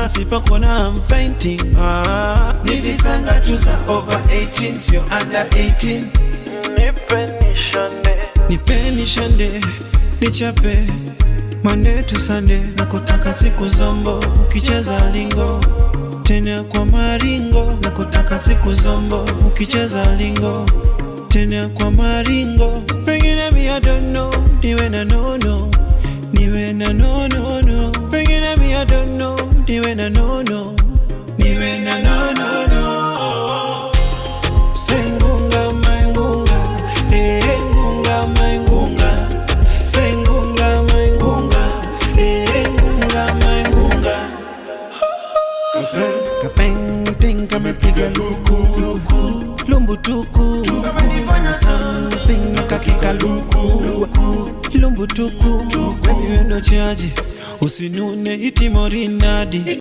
Sipokuona I'm fainting. Ni visanga tu za over 18, sio under 18. Nipeni shande, nichape Monday to Sunday. Nakutaka siku zombo, ukicheza lingo tena kwa maringo. Nakutaka siku zombo, ukicheza lingo tena kwa maringo. Pengine me I don't know, niwe na no no, niwe na no no no. Pengine me I don't know, niwe na no no, niwe na no no no. Sengunga maingunga, ngunga maingunga. Sengunga maingunga, ngunga maingunga. Kapeng ting kamepiga luku, lumbu tuku. Kamenifanya something nakakika luku, lumbu tuku. Baby wendo chaji, usinune iti morinadi.